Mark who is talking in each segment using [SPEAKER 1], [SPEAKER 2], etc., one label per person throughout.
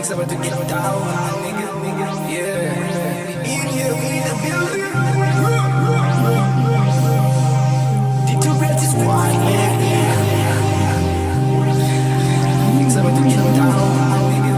[SPEAKER 1] Niggas about to get down, nigga. Yeah. In here, we in the building. The two greatest squad, yeah. Niggas about to get down, nigga.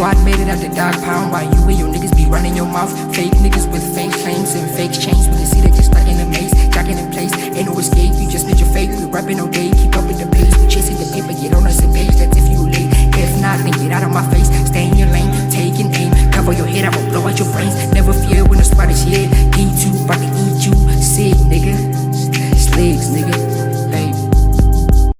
[SPEAKER 2] Squad made it out the dog pound while you and your niggas be running your mouth. Fake niggas with fake claims and fake chains. When you see they just stuck in a maze, jacking in place. Ain't no escape, you just need your fake. We rapping all day,